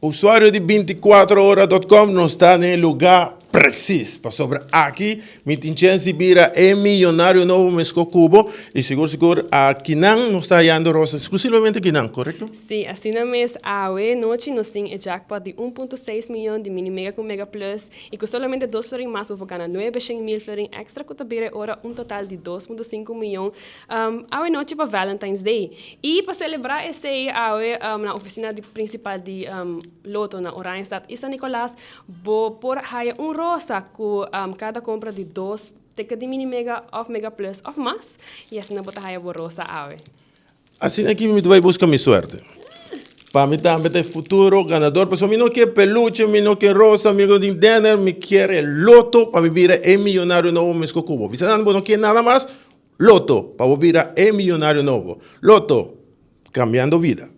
usuário de 24horas.com não está no lugar preciso. Para sobre aqui, me tem chance de virar milionário novo Mesco Cubo. E seguro, a Kinan não está ganhando rosa, exclusivamente Kinan, correto? Sim, assim na mês hoje noite nós temos o jackpot de 1,6 milhão de mini mega com mega plus e com somente 2 florin mais vou ganhar 900 mil florin extra que tabira ora total de 2,5 milhão hoje noite para Valentine's Day. E para celebrar esse hoje na oficina principal de Loto na Oranjestad e San Nicolás, vou por haya rosa com cada compra de 2 tickets de mini mega of mega plus of mais e assim na bota haya rosa hoje. Assim aqui me vai buscar minha sorte. Para mim também ter futuro ganador. Porque eu não quero peluche, eu não quero rosa, eu não quero dinner, eu quero loto para virar milionário novo Mesco Cubo. Você não quer nada mais? Loto para virar milionário novo. Loto, cambiando vida.